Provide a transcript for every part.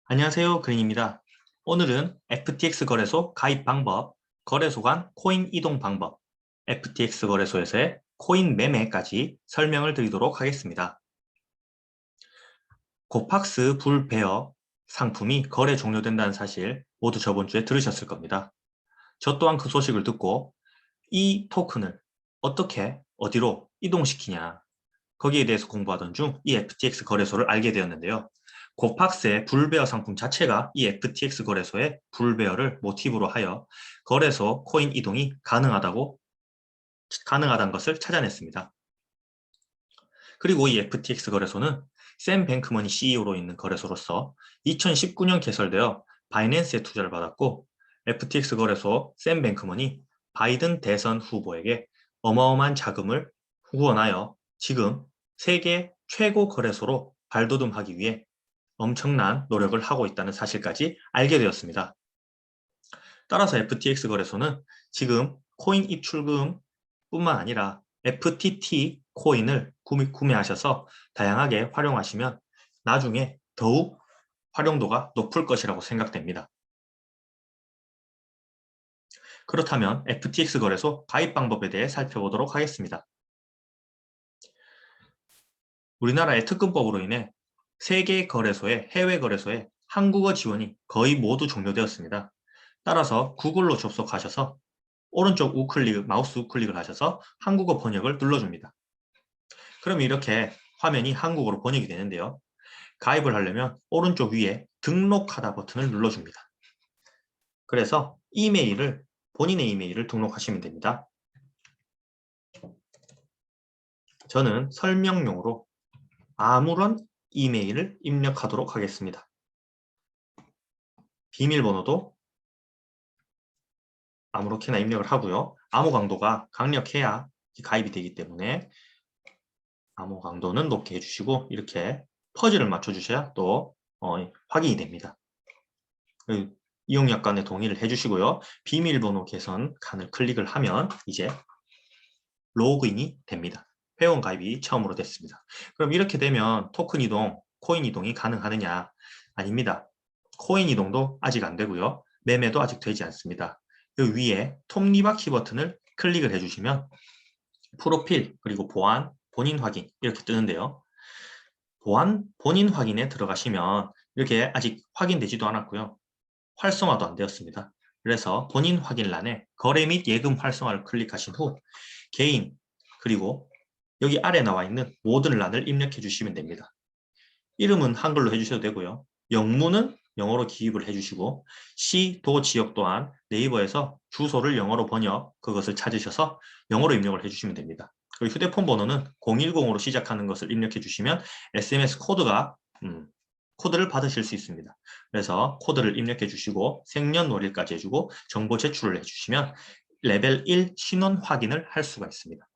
안녕하세요. 그린입니다. 오늘은 FTX 거래소 가입 방법, 거래소 간 코인 이동 방법, FTX 거래소에서의 코인 매매까지 설명을 드리도록 하겠습니다. 고팍스 불베어 상품이 거래 종료된다는 사실 모두 저번 주에 들으셨을 겁니다. 저 또한 그 소식을 듣고 이 토큰을 어떻게 어디로 이동시키냐 거기에 대해서 공부하던 중 이 FTX 거래소를 알게 되었는데요. 고팍스의 불베어 상품 자체가 이 FTX 거래소의 불베어를 모티브로 하여 거래소 코인 이동이 가능하다는 것을 찾아냈습니다. 그리고 이 FTX 거래소는 샘 뱅크먼이 CEO로 있는 거래소로서 2019년 개설되어 바이낸스에 투자를 받았고, FTX 거래소 샘 뱅크먼이 바이든 대선 후보에게 어마어마한 자금을 후원하여 지금 세계 최고 거래소로 발돋움하기 위해 엄청난 노력을 하고 있다는 사실까지 알게 되었습니다. 따라서 FTX 거래소는 지금 코인 입출금 뿐만 아니라 FTT 코인을 구매하셔서 다양하게 활용하시면 나중에 더욱 활용도가 높을 것이라고 생각됩니다. 그렇다면 FTX 거래소 가입 방법에 대해 살펴보도록 하겠습니다. 우리나라의 특근법으로 인해 세계 거래소의 해외 거래소의 한국어 지원이 거의 모두 종료되었습니다. 따라서 구글로 접속하셔서 오른쪽 마우스 우클릭을 하셔서 한국어 번역을 눌러줍니다. 그럼 이렇게 화면이 한국어로 번역이 되는데요. 가입을 하려면 오른쪽 위에 등록하다 버튼을 눌러줍니다. 그래서 본인의 이메일을 등록하시면 됩니다. 저는 설명용으로 아무런 이메일을 입력하도록 하겠습니다. 비밀번호도 아무렇게나 입력을 하고요. 암호 강도가 강력해야 가입이 되기 때문에 암호 강도는 높게 해주시고 이렇게 퍼즐을 맞춰주셔야 또 확인이 됩니다. 이용약 간의 동의를 해주시고요. 비밀번호 개선 칸을 클릭을 하면 이제 로그인이 됩니다. 회원 가입이 처음으로 됐습니다. 그럼 이렇게 되면 토큰 이동, 코인 이동이 가능하느냐? 아닙니다. 코인 이동도 아직 안 되고요. 매매도 아직 되지 않습니다. 여기 위에 톱니바퀴 버튼을 클릭을 해주시면 프로필, 그리고 보안, 본인 확인 이렇게 뜨는데요. 본인 확인에 들어가시면 이렇게 아직 확인되지도 않았고요. 활성화도 안 되었습니다. 그래서 본인 확인란에 거래 및 예금 활성화를 클릭하신 후 개인, 그리고 여기 아래 나와 있는 모든 란을 입력해 주시면 됩니다. 이름은 한글로 해주셔도 되고요. 영문은 영어로 기입을 해주시고 시, 도, 지역 또한 네이버에서 주소를 영어로 그것을 찾으셔서 영어로 입력을 해주시면 됩니다. 그리고 휴대폰 번호는 010으로 시작하는 것을 입력해 주시면 SMS 코드를 받으실 수 있습니다. 그래서 코드를 입력해 주시고 생년월일까지 해주고 정보 제출을 해주시면 레벨 1 신원 확인을 할 수가 있습니다.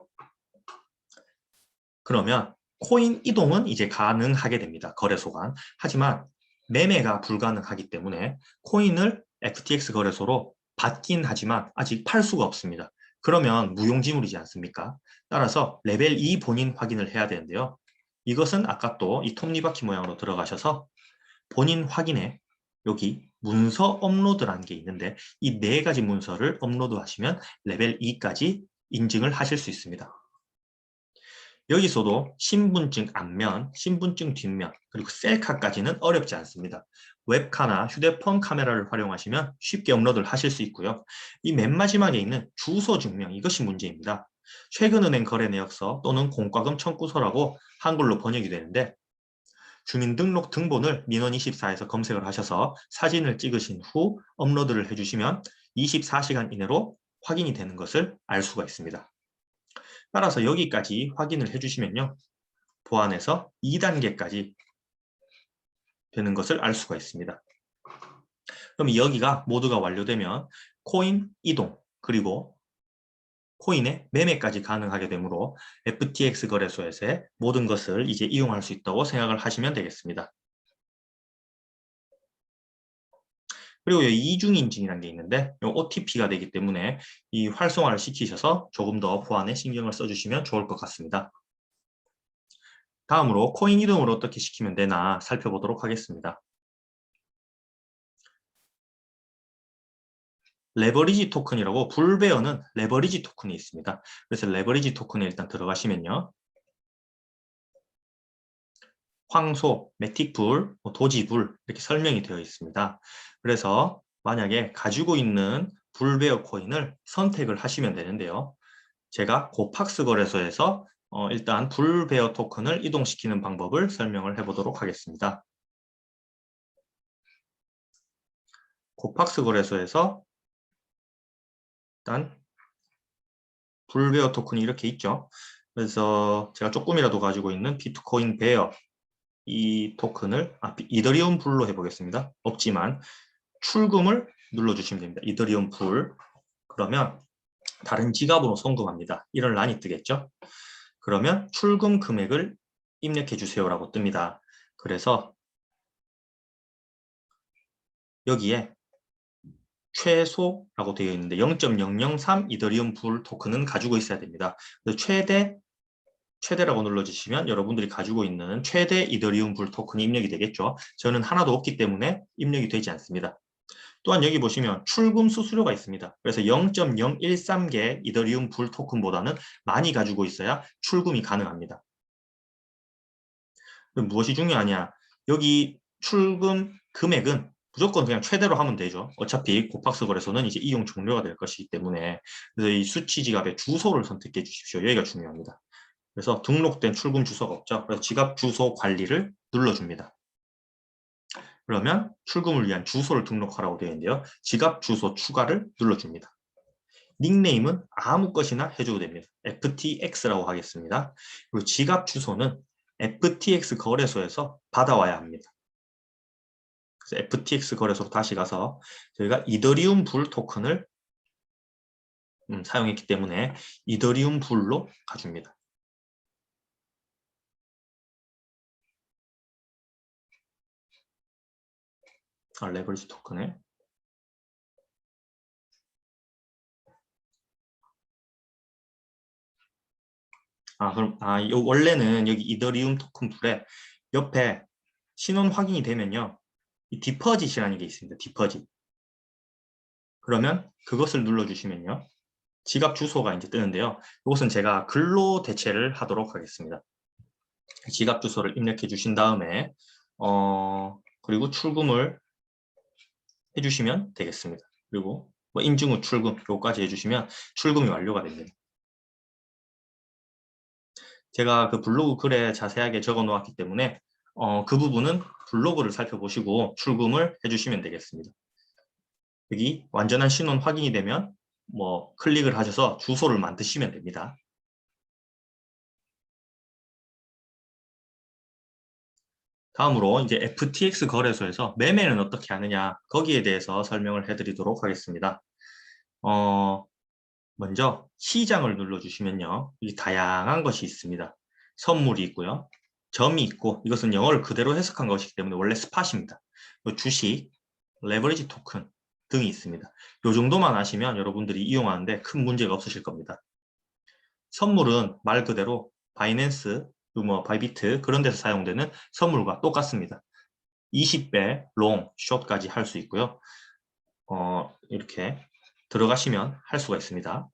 그러면 코인 이동은 이제 가능하게 됩니다. 거래소 간. 하지만 매매가 불가능하기 때문에 코인을 FTX 거래소로 받긴 하지만 아직 팔 수가 없습니다. 그러면 무용지물이지 않습니까? 따라서 레벨 2 본인 확인을 해야 되는데요. 이것은 아까 또 이 톱니바퀴 모양으로 들어가셔서 본인 확인에 여기 문서 업로드라는 게 있는데 이 네 가지 문서를 업로드하시면 레벨 2까지 인증을 하실 수 있습니다. 여기서도 신분증 앞면, 신분증 뒷면, 그리고 셀카까지는 어렵지 않습니다. 웹카나 휴대폰 카메라를 활용하시면 쉽게 업로드를 하실 수 있고요. 이 맨 마지막에 있는 주소 증명, 이것이 문제입니다. 최근은행 거래 내역서 또는 공과금 청구서라고 한글로 번역이 되는데 주민등록 등본을 민원24에서 검색을 하셔서 사진을 찍으신 후 업로드를 해주시면 24시간 이내로 확인이 되는 것을 알 수가 있습니다. 따라서 여기까지 확인을 해주시면요. 보안에서 2단계까지 되는 것을 알 수가 있습니다. 그럼 여기가 모두가 완료되면 코인 이동, 그리고 코인의 매매까지 가능하게 되므로 FTX 거래소에서의 모든 것을 이제 이용할 수 있다고 생각을 하시면 되겠습니다. 그리고 이중인증이라는 게 있는데 OTP가 되기 때문에 이 활성화를 시키셔서 조금 더 보안에 신경을 써주시면 좋을 것 같습니다. 다음으로 코인 이동을 어떻게 시키면 되나 살펴보도록 하겠습니다. 레버리지 토큰이라고 불베어는 레버리지 토큰이 있습니다. 그래서 레버리지 토큰에 일단 들어가시면요. 황소, 매틱불, 도지불 이렇게 설명이 되어 있습니다. 그래서 만약에 가지고 있는 불베어 코인을 선택을 하시면 되는데요. 제가 고팍스 거래소에서 일단 불베어 토큰을 이동시키는 방법을 설명을 해보도록 하겠습니다. 고팍스 거래소에서 일단 불베어 토큰이 이렇게 있죠. 그래서 제가 조금이라도 가지고 있는 비트코인 베어 이 토큰을 이더리움 불로 해보겠습니다. 없지만 출금을 눌러주시면 됩니다. 이더리움 불. 그러면 다른 지갑으로 송금합니다. 이런 란이 뜨겠죠. 그러면 출금 금액을 입력해 주세요라고 뜹니다. 그래서 여기에 최소라고 되어 있는데 0.003 이더리움 불 토큰은 가지고 있어야 됩니다. 그래서 최대라고 눌러주시면 여러분들이 가지고 있는 최대 이더리움 불 토큰이 입력이 되겠죠. 저는 하나도 없기 때문에 입력이 되지 않습니다. 또한 여기 보시면 출금 수수료가 있습니다. 그래서 0.013개 이더리움 불 토큰보다는 많이 가지고 있어야 출금이 가능합니다. 그럼 무엇이 중요하냐? 여기 출금 금액은 무조건 그냥 최대로 하면 되죠. 어차피 고팍스 거래소는 이제 이용 종료가 될 것이기 때문에. 그래서 이 수취 지갑의 주소를 선택해 주십시오. 여기가 중요합니다. 그래서 등록된 출금 주소가 없죠. 그래서 지갑 주소 관리를 눌러줍니다. 그러면 출금을 위한 주소를 등록하라고 되어 있는데요. 지갑 주소 추가를 눌러줍니다. 닉네임은 아무 것이나 해줘도 됩니다. FTX라고 하겠습니다. 그리고 지갑 주소는 FTX 거래소에서 받아와야 합니다. 그래서 FTX 거래소로 다시 가서 저희가 이더리움 불 토큰을 사용했기 때문에 이더리움 불로 가줍니다. 레버리지 토큰을 그럼 원래는 여기 이더리움 토큰 불에 옆에 신원 확인이 되면요. 이 디퍼짓이라는 게 있습니다. 디퍼짓. 그러면 그것을 눌러주시면요. 지갑 주소가 이제 뜨는데요. 이것은 제가 글로 대체를 하도록 하겠습니다. 지갑 주소를 입력해 주신 다음에 그리고 출금을 해주시면 되겠습니다. 그리고 뭐 인증 후 출금 요거까지 해주시면 출금이 완료가 됩니다. 제가 그 블로그 글에 자세하게 적어 놓았기 때문에 그 부분은 블로그를 살펴보시고 출금을 해주시면 되겠습니다. 여기 완전한 신원 확인이 되면 뭐 클릭을 하셔서 주소를 만드시면 됩니다. 다음으로 이제 FTX 거래소에서 매매는 어떻게 하느냐 거기에 대해서 설명을 해드리도록 하겠습니다. 먼저 시장을 눌러주시면요. 이 다양한 것이 있습니다. 선물이 있고요. 점이 있고 이것은 영어를 그대로 해석한 것이기 때문에 원래 스팟입니다. 주식, 레버리지 토큰 등이 있습니다. 이 정도만 아시면 여러분들이 이용하는데 큰 문제가 없으실 겁니다. 선물은 말 그대로 바이낸스, 뭐 바이비트 그런 데서 사용되는 선물과 똑같습니다. 20배, 롱, 숏까지 할 수 있고요. 이렇게 들어가시면 할 수가 있습니다.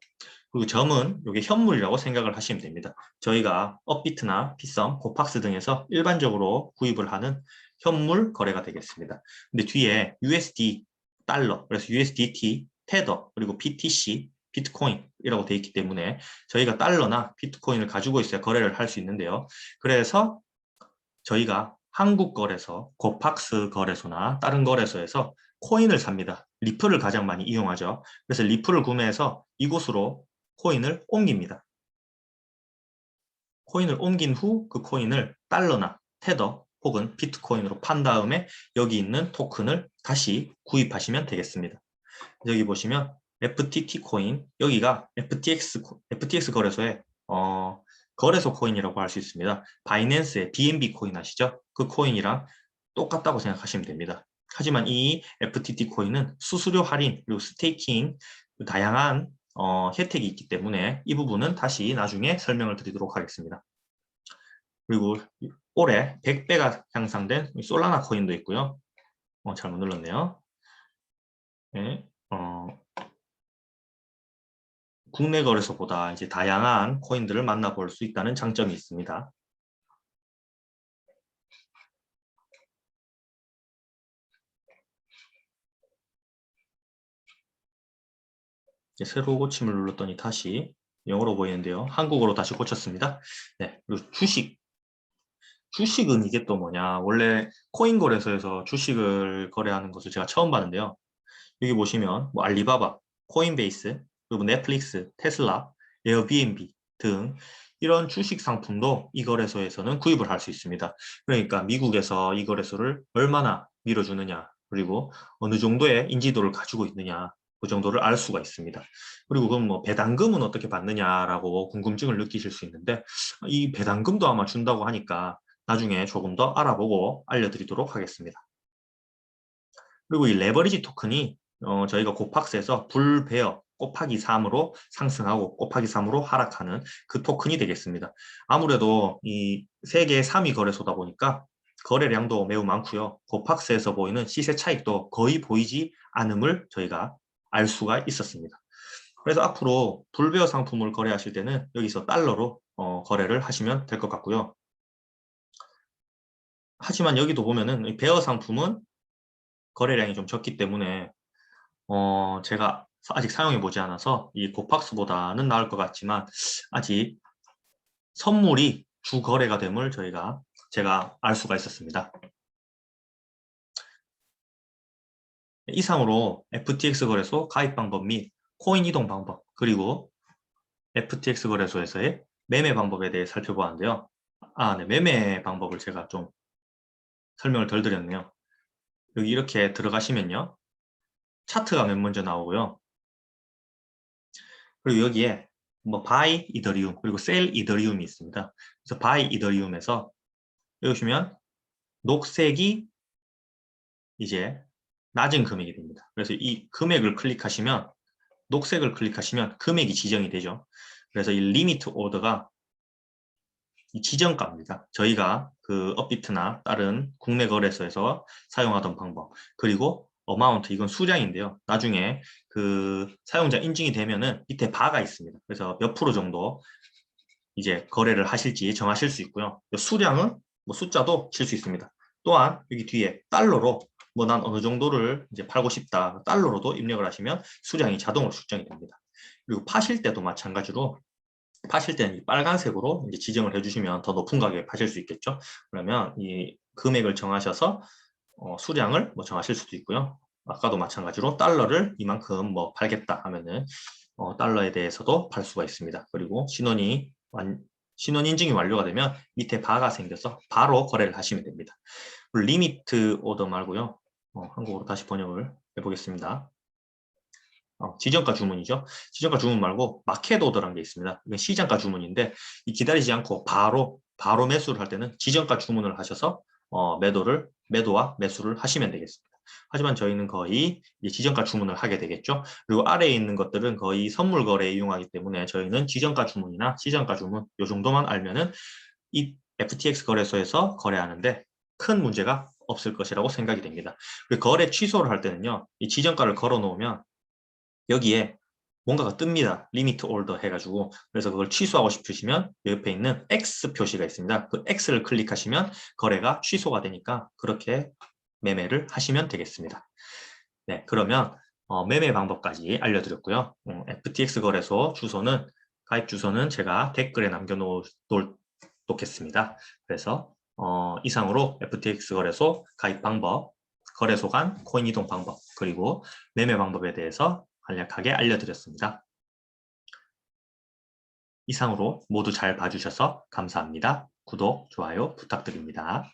그리고 점은 이게 현물이라고 생각을 하시면 됩니다. 저희가 업비트나 비썸, 고팍스 등에서 일반적으로 구입을 하는 현물 거래가 되겠습니다. 근데 뒤에 USD, 달러, 그래서 USDT, 테더, 그리고 BTC, 비트코인이라고 되어 있기 때문에 저희가 달러나 비트코인을 가지고 있어야 거래를 할 수 있는데요. 그래서 저희가 한국 거래소, 고팍스 거래소나 다른 거래소에서 코인을 삽니다. 리플을 가장 많이 이용하죠. 그래서 리플을 구매해서 이곳으로 코인을 옮깁니다. 코인을 옮긴 후 그 코인을 달러나 테더 혹은 비트코인으로 판 다음에 여기 있는 토큰을 다시 구입하시면 되겠습니다. 여기 보시면 FTT 코인, 여기가 FTX 거래소의 거래소 코인이라고 할 수 있습니다. 바이낸스의 BNB 코인 아시죠? 그 코인이랑 똑같다고 생각하시면 됩니다. 하지만 이 FTT 코인은 수수료 할인 그리고 스테이킹 다양한 혜택이 있기 때문에 이 부분은 다시 나중에 설명을 드리도록 하겠습니다. 그리고 올해 100배가 향상된 솔라나 코인도 있고요. 잘못 눌렀네요. 네, 국내 거래소보다 이제 다양한 코인들을 만나볼 수 있다는 장점이 있습니다. 새로 고침을 눌렀더니 다시 영어로 보이는데요. 한국어로 다시 고쳤습니다. 네, 그리고 주식은 이게 또 뭐냐. 원래 코인 거래소에서 주식을 거래하는 것을 제가 처음 봤는데요. 여기 보시면 뭐 알리바바, 코인베이스, 그리고 넷플릭스, 테슬라, 에어비앤비 등 이런 주식 상품도 이 거래소에서는 구입을 할 수 있습니다. 그러니까 미국에서 이 거래소를 얼마나 밀어주느냐, 그리고 어느 정도의 인지도를 가지고 있느냐, 그 정도를 알 수가 있습니다. 그리고 그럼 뭐 배당금은 어떻게 받느냐라고 궁금증을 느끼실 수 있는데, 이 배당금도 아마 준다고 하니까 나중에 조금 더 알아보고 알려드리도록 하겠습니다. 그리고 이 레버리지 토큰이 저희가 곱박스에서 불베어 곱하기 3으로 상승하고 곱하기 3으로 하락하는 그 토큰이 되겠습니다. 아무래도 이 세계 3위 거래소다 보니까 거래량도 매우 많고요. 곱박스에서 보이는 시세 차익도 거의 보이지 않음을 저희가 알 수가 있었습니다. 그래서 앞으로 불베어 상품을 거래하실 때는 여기서 달러로 거래를 하시면 될 것 같고요. 하지만 여기도 보면은 이 베어 상품은 거래량이 좀 적기 때문에 제가 아직 사용해 보지 않아서 이 곱박스보다는 나을 것 같지만 아직 선물이 주 거래가 됨을 제가 알 수가 있었습니다. 이상으로 FTX 거래소 가입 방법 및 코인 이동 방법, 그리고 FTX 거래소에서의 매매 방법에 대해 살펴보았는데요. 네, 매매 방법을 제가 좀 설명을 덜 드렸네요. 여기 이렇게 들어가시면요. 차트가 맨 먼저 나오고요. 그리고 여기에 뭐 buy 이더리움 그리고 sell 이더리움이 있습니다. 그래서 buy 이더리움에서 여기 보시면 녹색이 이제 낮은 금액이 됩니다. 그래서 이 금액을 클릭하시면 녹색을 클릭하시면 금액이 지정이 되죠. 그래서 이 리미트 오더가 이 지정가입니다. 저희가 그 업비트나 다른 국내 거래소에서 사용하던 방법, 그리고 어마운트, 이건 수량인데요. 나중에 그 사용자 인증이 되면은 밑에 바가 있습니다. 그래서 몇 프로 정도 이제 거래를 하실지 정하실 수 있고요. 수량은 뭐 숫자도 칠 수 있습니다. 또한 여기 뒤에 달러로 뭐 난 어느 정도를 이제 팔고 싶다, 달러로도 입력을 하시면 수량이 자동으로 측정이 됩니다. 그리고 파실 때도 마찬가지로 파실 때는 빨간색으로 이제 지정을 해주시면 더 높은 가격에 파실 수 있겠죠. 그러면 이 금액을 정하셔서 수량을 뭐 정하실 수도 있고요. 아까도 마찬가지로 달러를 이만큼 뭐 팔겠다 하면은 달러에 대해서도 팔 수가 있습니다. 그리고 신원 인증이 완료가 되면 밑에 바가 생겨서 바로 거래를 하시면 됩니다. 리미트 오더 말고요. 한국어로 다시 번역을 해보겠습니다. 지정가 주문이죠. 지정가 주문 말고 마켓 오더라는 게 있습니다. 이건 시장가 주문인데 이 기다리지 않고 바로 매수를 할 때는 지정가 주문을 하셔서 매도와 매수를 하시면 되겠습니다. 하지만 저희는 거의 지정가 주문을 하게 되겠죠. 그리고 아래에 있는 것들은 거의 선물 거래에 이용하기 때문에 저희는 지정가 주문이나 시장가 주문 이 정도만 알면은 이 FTX 거래소에서 거래하는데 큰 문제가 없을 것이라고 생각이 됩니다. 그리고 거래 취소를 할 때는요, 이 지정가를 걸어 놓으면 여기에 뭔가가 뜹니다. 리미트 올더 해가지고. 그래서 그걸 취소하고 싶으시면 옆에 있는 X 표시가 있습니다. 그 X를 클릭하시면 거래가 취소가 되니까 그렇게 매매를 하시면 되겠습니다. 네, 그러면 매매 방법까지 알려드렸고요. FTX 거래소 주소는 가입 주소는 제가 댓글에 남겨놓겠습니다. 그래서 이상으로 FTX 거래소 가입 방법, 거래소 간 코인 이동 방법, 그리고 매매 방법에 대해서 간략하게 알려드렸습니다. 이상으로 모두 잘 봐주셔서 감사합니다. 구독, 좋아요 부탁드립니다.